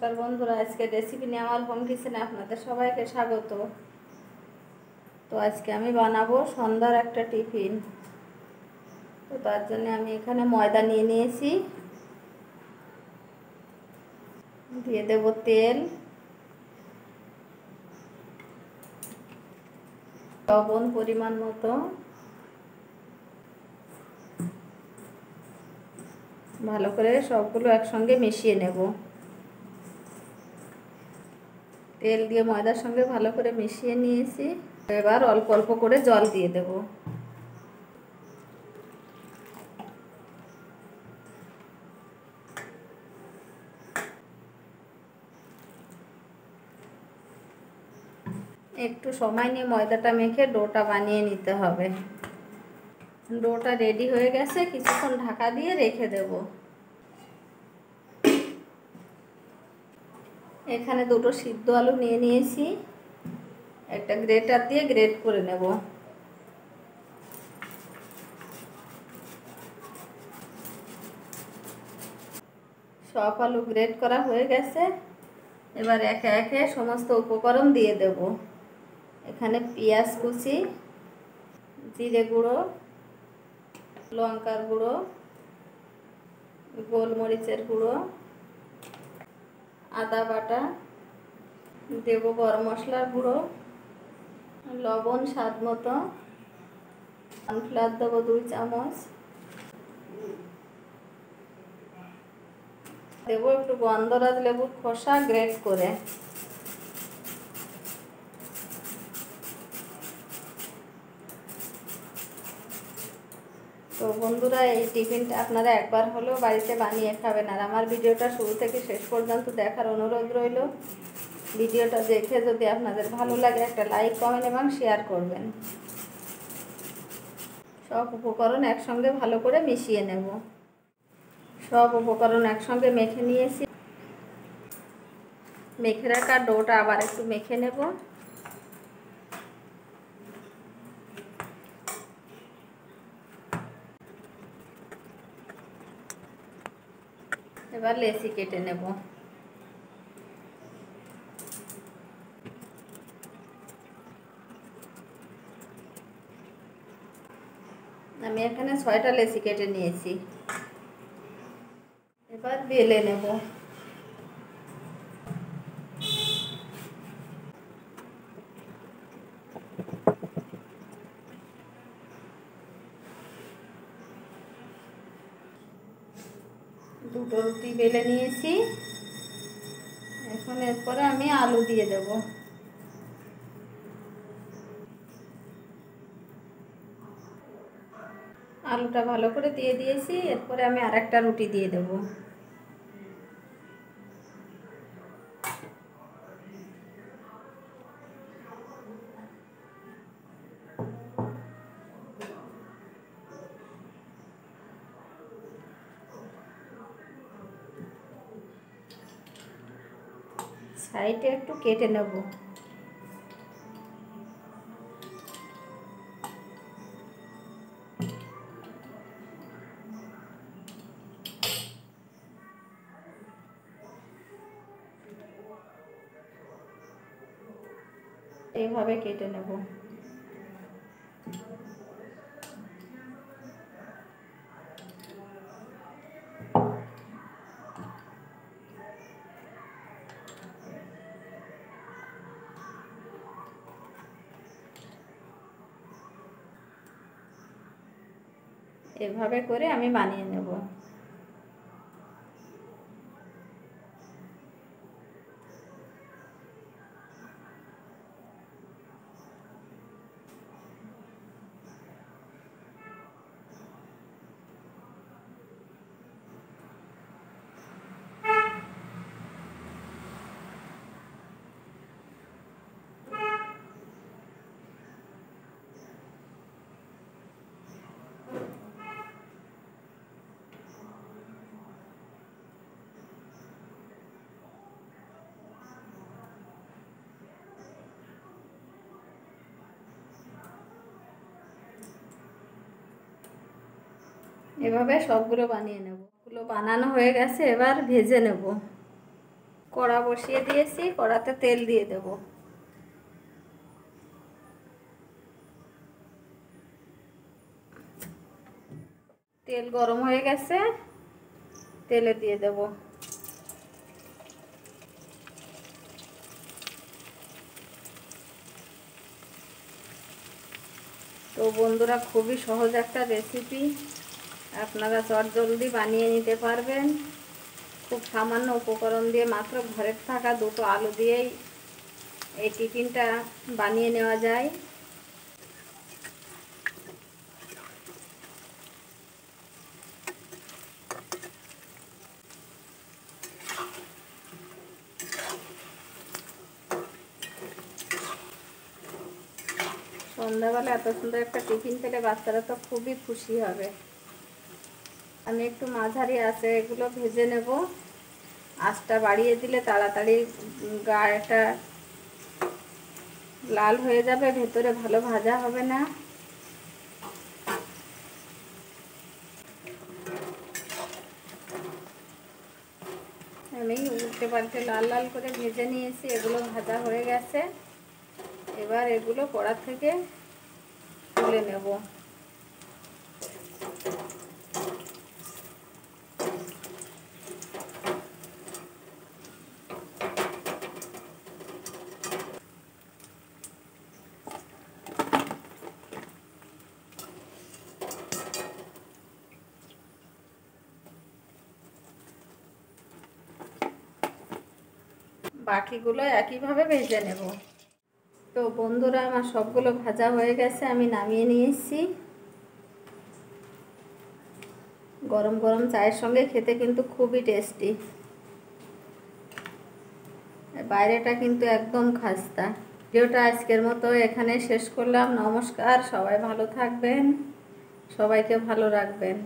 নমস্কার বন্ধুরা, আজকে রেসিপি নিয়ে আমার হোম কিচেনে আপনাদের সবাইকে স্বাগত। তো আজকে আমি বানাবো সন্ধ্যার একটা টিফিন। তো তার জন্য আমি এখানে ময়দা নিয়ে নিয়েছি, দিয়ে দেব তেল, লবণ পরিমাণ মতো, ভালো করে সবগুলো একসঙ্গে মিশিয়ে নেব। তেল দিয়ে ময়দার সঙ্গে ভালো করে মিশিয়ে নিয়েছি। এবার অল্প অল্প করে জল দিয়ে দেব। একটু সময় নিয়ে ময়দাটা মেখে ডোটা বানিয়ে নিতে হবে। ডোটা রেডি হয়ে গেছে, কিছুক্ষণ ঢাকা দিয়ে রেখে দেব। এখানে দুটো সিদ্ধ আলু নিয়ে নিয়েছি, একটা গ্রেটার দিয়ে গ্রেট করে নেব। সব আলু গ্রেট করা হয়ে গেছে। এবার একে একে সমস্ত উপকরণ দিয়ে দেব। এখানে পেঁয়াজ কুচি, জিরে গুঁড়ো, লঙ্কার গুঁড়ো, গোলমরিচের গুঁড়ো, আদা বাটা, দেব গরম মশলার গুঁড়ো, লবণ স্বাদ মতো, কর্নফ্লাওয়ার দেবো 2 চামচ, দেব একটু গন্ধরাজ লেবুর খোসা গ্রেট করে। তো বন্ধুরা, এই টিফিনটা আপনারা একবার হলেও বাড়িতে বানিয়ে খাবেন। আর আমার ভিডিওটা শুরু থেকে শেষ পর্যন্ত দেখার অনুরোধ রইল। ভিডিওটা দেখে যদি আপনাদের ভালো লাগে একটা লাইক, কমেন্ট এবং শেয়ার করবেন। সব উপকরণ একসঙ্গে ভালো করে মিশিয়ে নেব। সব উপকরণ একসঙ্গে মেখে নিয়েছি। মেখে রাখা ডোটা আবার একটু মেখে নেব। এবার লেচি কেটে নেব। আমি এখানে 6টা লেচি কেটে নিয়েছি। এবার বেলে নেব। দুটো রুটি বেলে নিয়েছি। এখন এরপরে আমি আলু দিয়ে দেব। আলুটা ভালো করে দিয়ে দিয়েছি। এরপরে আমি আরেকটা রুটি দিয়ে দেব। সাইডে একটু কেটে নেব। এইভাবে কেটে নেব। এভাবে করে আমি বানিয়ে নেব। এভাবে সবগুলো বানিয়ে নেব। সবগুলো বানানো হয়ে গেছে, এবার ভেজে নেব। কড়া বসিয়ে দিয়েছি, কড়াতে তেল দিয়ে দেব। তেল গরম হয়ে গেছে, তেলে দিয়ে দেব। তো বন্ধুরা, খুবই সহজ একটা রেসিপি, আপনারা চটজলদি বানিয়ে নিতে পারবেন। খুব সামান্য উপকরণ দিয়ে, মাত্র ঘরের থাকা দুটো আলু দিয়েই এই টিফিনটা বানিয়ে নেওয়া যায়। সন্ধ্যাবেলা এত সুন্দর একটা টিফিন পেলে বাচ্চারা তো খুবই খুশি হবে। আমি একটু মাঝারি আঁচে এগুলো ভেজে নেব। আঁচটা বাড়িয়ে দিলে তাড়াতাড়ি গাটা লাল হয়ে যাবে, ভেতরে ভালো ভাজা হবে না। আমি উল্টে পাল্টে লাল লাল করে ভেজে নিয়েছি, এগুলো ভাজা হয়ে গেছে। এবার এগুলো কড়া থেকে তুলে নেব। বাকিগুলো একইভাবে ভেজে নেব। তো বন্ধুরা, আমার সবগুলো ভাজা হয়ে গেছে, আমি নামিয়ে নিয়েছি। গরম গরম চায়ের সঙ্গে খেতে কিন্তু খুবই টেস্টি। বাইরেটা কিন্তু একদম খাস্তা। ভিডিওটা আজকের মতো এখানে শেষ করলাম। নমস্কার, সবাই ভালো থাকবেন, সবাইকে ভালো রাখবেন।